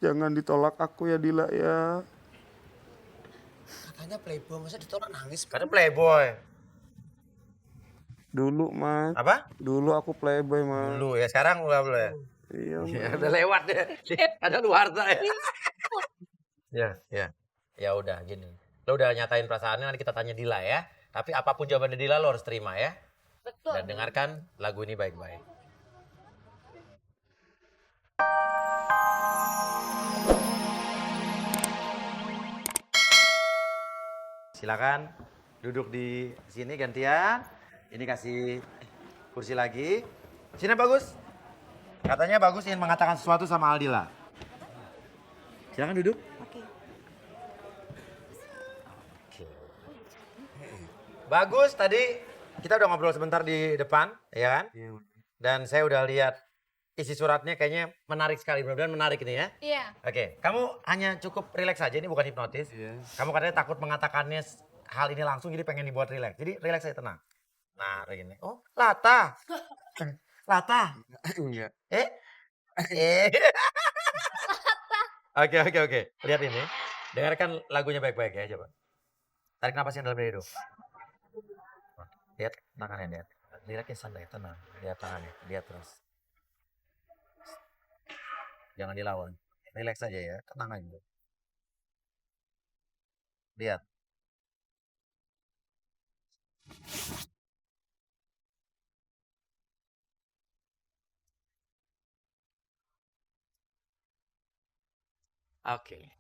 Jangan ditolak aku ya Dila ya. Katanya playboy, masa ditolak nangis? Karena playboy. Dulu mas. Apa? Dulu aku playboy mas. Dulu ya, sekarang udah boleh. Iya Ya, mas. udah lewat ya. Ada luar ya. Ya. Ya udah gini. Lo udah nyatain perasaannya, nanti kita tanya Dila ya. Tapi apapun jawaban Dila lo harus terima ya. Betul. Dan dengarkan lagu ini baik-baik. Silakan duduk di sini gantian. Ini kasih kursi lagi. Sini Bagus. Katanya Bagus ingin mengatakan sesuatu sama Aldila. Silakan duduk. Oke. Bagus, tadi kita udah ngobrol sebentar di depan, ya kan? Iya mas. Dan saya udah lihat isi suratnya kayaknya menarik sekali. Mudah-mudahan menarik ini ya. Iya. Oke, kamu hanya cukup rileks saja, ini bukan hipnotis. Iya. Kamu katanya takut mengatakannya hal ini langsung, jadi pengen dibuat rileks. Jadi rileks saja, tenang. Nah, kayak gini. Oh, Lata. Lata. Enggak. Eh? Oke. Lihat ini. Dengarkan lagunya baik-baik ya, coba. Tarik napasnya dalam hidung. Lihat tangannya, lihat. Liriknya santai, tenang. Lihat tangannya, lihat terus. Jangan dilawan. Relax aja ya, tenang aja. Lihat. Oke.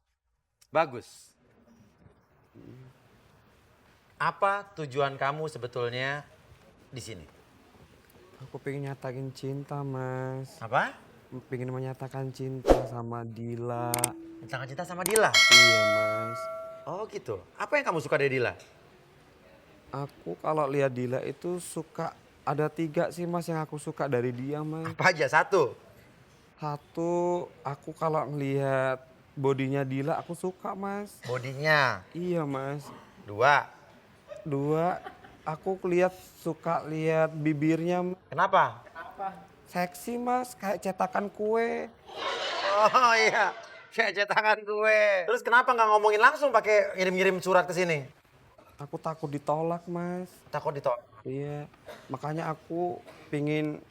Bagus. Apa tujuan kamu sebetulnya di sini? Aku pengen nyatain cinta mas. Apa? Pengen menyatakan cinta sama Dila. Tentang cinta sama Dila. Iya mas. Oh gitu. Apa yang kamu suka dari Dila? Aku kalau lihat Dila itu suka, ada 3 sih mas yang aku suka dari dia mas. Apa aja? Satu. Satu, aku kalau ngelihat bodinya Dila aku suka mas. Bodinya. Iya mas. Dua. 2, aku suka lihat bibirnya. Kenapa? Seksi mas, kayak cetakan kue. Oh iya. Kayak cetakan kue. Terus kenapa nggak ngomongin langsung pakai ngirim-ngirim surat ke sini? Aku takut ditolak mas. Takut ditolak. Iya, makanya aku pingin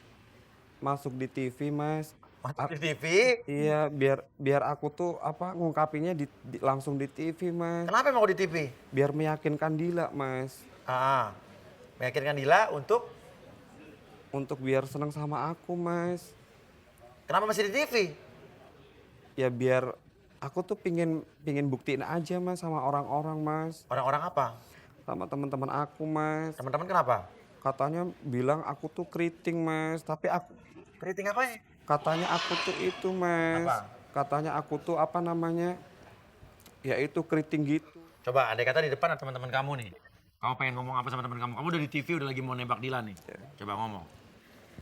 masuk di TV mas. Masuk di TV. Iya, biar aku tuh ngungkapinnya langsung di TV mas. Kenapa mau di TV? Biar meyakinkan Dila mas. Meyakinkan Dila Untuk biar senang sama aku mas. kenapa masih di TV? Ya biar aku tuh pingin buktiin aja mas sama orang-orang mas. Orang-orang apa? Sama teman-teman aku mas. Teman-teman kenapa? Katanya bilang aku tuh keriting mas. Tapi aku, Keriting apa ya? katanya aku tuh itu mas. Apa? Katanya aku tuh ya itu keriting gitu. Coba andai kata di depan ada teman-teman kamu nih. Kamu pengen ngomong apa sama teman kamu? Kamu udah di TV udah lagi mau nembak Dila nih. Coba ngomong.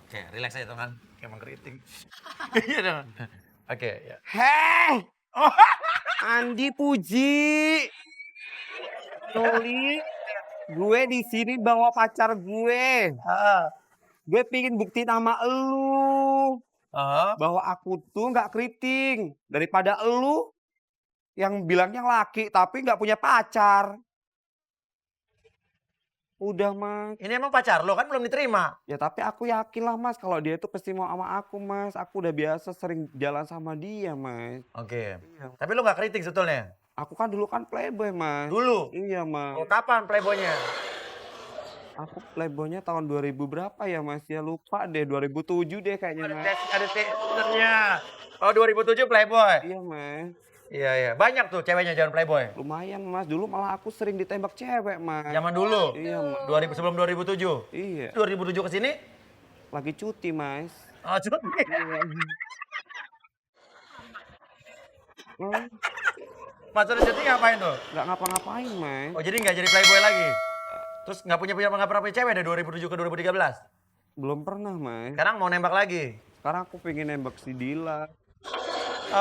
Oke, relax aja teman. Kayak emang keriting. Iya dong. Oke, ya. Hei! Andi Puji. Noli, gue di sini bawa pacar gue. Gue pingin buktiin sama elu bahwa aku tuh nggak keriting, daripada elu yang bilangnya laki tapi nggak punya pacar. Udah mas. Ini emang pacar lo kan belum diterima. Ya tapi aku yakin lah mas kalau dia tuh pasti mau sama aku mas. Aku udah biasa sering jalan sama dia mas. Oke. Iya. Tapi lo nggak keriting sebetulnya? Aku kan dulu kan playboy mas. Dulu? Iya mas. Oh, kapan playboynya? Aku playboynya tahun 2000 berapa ya mas? Ya lupa deh, 2007 deh kayaknya mas. Ada teasernya. Oh 2007 playboy? Iya mas. Iya. Banyak tuh ceweknya jangan playboy. Lumayan mas, dulu malah aku sering ditembak cewek mas. Zaman dulu? Iya mas. 2000 sebelum 2007? Iya. 2007 ke sini? Lagi cuti mas. Oh cuti. Iya. Mas udah cuti ngapain tuh? Nggak ngapa-ngapain mas. Oh jadi nggak jadi playboy lagi? Terus nggak pernah punya cewek dari 2007 ke 2013? Belum pernah mas. Sekarang mau nembak lagi? Sekarang aku pengen nembak si Dila.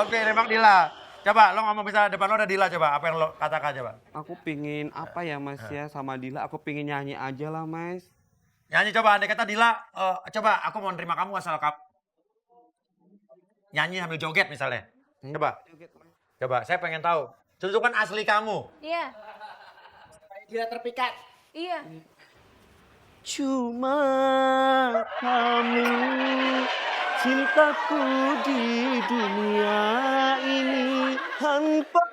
Oke nembak Dila. Coba lo ngomong bisa depan lo ada Dila coba. Apa yang lo katakan coba? Aku pingin apa ya mas ya sama Dila. Aku pingin nyanyi aja lah mas. Nyanyi coba, andai kata Dila, coba aku mau nerima kamu asal kamu nyanyi sambil joget misalnya. Coba, saya pengen tahu. Tunjukkan asli kamu. Iya. Dia terpikat. Iya. Cuma kamu cintaku di dunia ini, hampa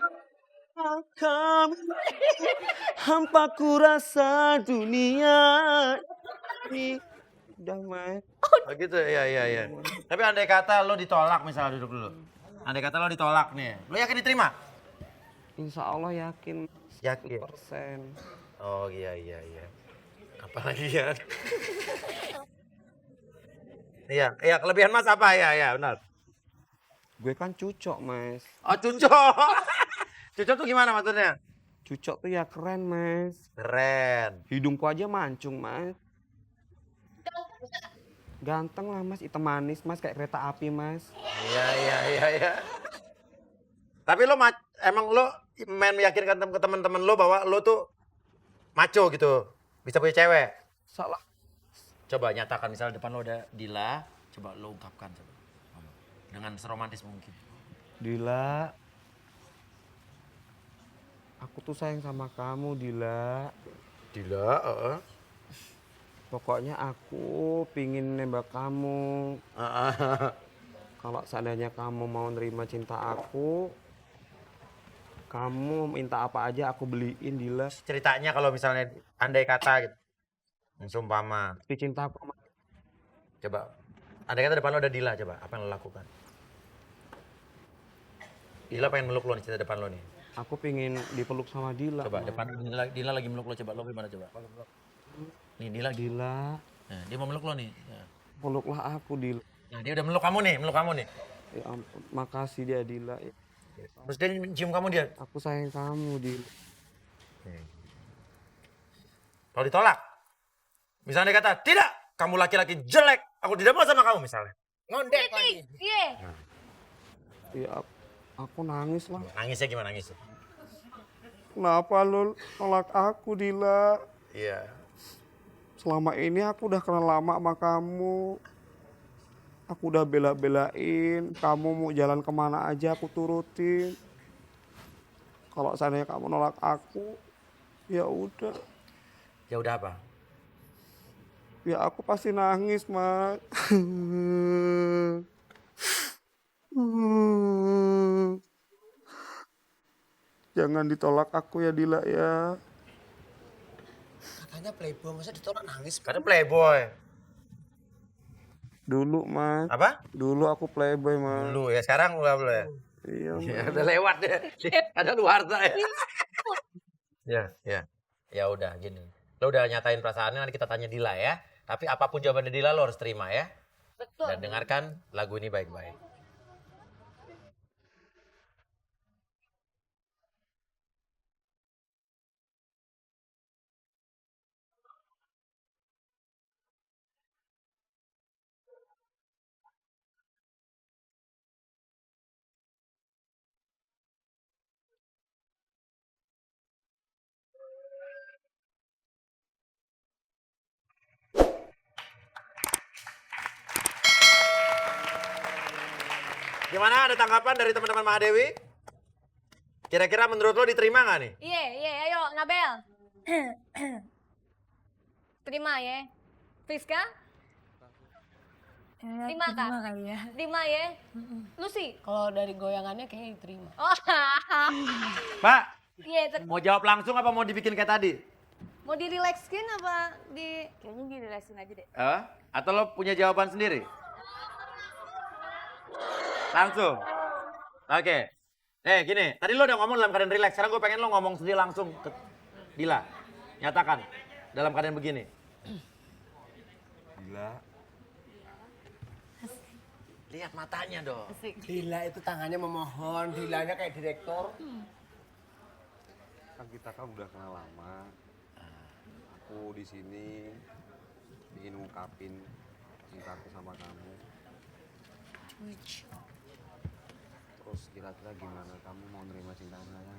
kamu, hampa ku rasa dunia ini. Udah, Mas. Oh gitu, iya. Tapi andai kata lo ditolak misalnya, duduk dulu. Andai kata lo ditolak nih, lo yakin diterima? Insya Allah yakin. Yakin. 100%. Oh iya. Apalagi ya? Iya, kelebihan Mas apa? Iya, benar. Gue kan cucok, Mas. Oh, cucok. Cucok tuh gimana maksudnya? Cucok tuh ya keren, Mas. Keren. Hidungku aja mancung, Mas. Ganteng lah, Mas. Hitam manis, Mas. Kayak kereta api, Mas. Iya. Tapi lo emang lo main meyakinkan ke teman-teman lo bahwa lo tuh maco gitu. Bisa punya cewek. Salah. Coba nyatakan misalnya depan lo ada Dila, coba lo ungkapkan coba. Dengan seromantis mungkin. Dila. Aku tuh sayang sama kamu, Dila. Dila, Pokoknya aku pingin nembak kamu. Kalau seandainya kamu mau nerima cinta aku, kamu minta apa aja aku beliin, Dila. Ceritanya kalau misalnya andai kata gitu. Sumpama. Tapi cinta aku sama Coba. Andai kata depan lo ada Dila, coba. Apa yang lo lakukan? Dila pengen meluk lo nih, cerita depan lo nih. aku pingin dipeluk sama Dila. Coba Mas. depan Dila lagi meluk lo, coba lo gimana coba? Nih Dila. Dila, Nah, dia mau meluk lo nih. Nah. peluklah aku, Dila. Nah, dia udah meluk kamu nih. Ya ampun, makasih dia, Dila. Terus dia cium kamu dia. Aku sayang kamu, Dila. Kalau ditolak, misalnya dia kata, tidak, kamu laki-laki jelek, aku tidak mau sama kamu misalnya. Ngondek lagi. Iya. Ya, aku nangis lah. Nangisnya gimana nangisnya? Kenapa lu nolak aku, Dila? Iya. Selama ini aku udah kenal lama sama kamu. Aku udah bela-belain. Kamu mau jalan kemana aja aku turutin. Kalau seandainya kamu nolak aku, ya udah. Ya udah apa? Ya aku pasti nangis, Mas. Jangan ditolak aku ya, Dila ya. Katanya playboy, masa ditolak nangis? Karena playboy. Dulu, Mas. Apa? Dulu aku playboy, Mas. Dulu ya, sekarang udah belum ya? Iya, Mas. Ya, udah lewat ya. Ada luar ya. Ya udah gini. Lo udah nyatain perasaannya, nanti kita tanya Dila ya. Tapi apapun jawabannya Dila lo harus terima ya. Betul. Dan dengarkan lagu ini baik-baik. Gimana, ada tanggapan dari teman-teman Mahadewi? Kira-kira menurut lo diterima nggak nih? Iya, ayo Nabel. Terima ya. Friska? Terima Kak. Terima kali ya. Terima ya. Lucy? Kalau dari goyangannya kayaknya diterima. Oh, Pak, iya. mau jawab langsung apa mau dibikin kayak tadi? Mau direlaxkin apa di... Kayaknya direlaxin aja deh. Atau lo punya jawaban sendiri? Langsung? Oke. Gini, tadi lo udah ngomong dalam keadaan rileks, sekarang gue pengen lo ngomong sendiri langsung ke Dila. Nyatakan, dalam keadaan begini. Dila. Lihat matanya dong. Dila itu tangannya memohon, Dilanya kayak direktur. Kan kita kan udah kenal lama. Aku di sini ingin ngungkapin cintaku sama kamu. Terus kira-kira gimana kamu mau nerima cinta saya?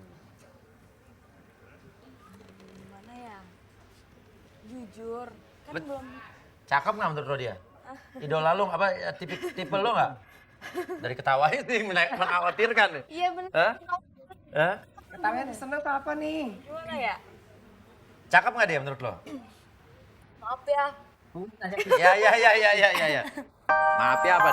Gimana ya? Jujur, kan Bet- belum... Cakep nggak menurut lo dia? Idola lo apa tipe lo nggak? Dari ketawa ini mengkhawatirkan. Iya bener. Hah? Hah? Ketawanya seneng apa nih? Gimana ya? Cakep nggak dia menurut lo? Maaf ya. Ya. Maaf ya apa?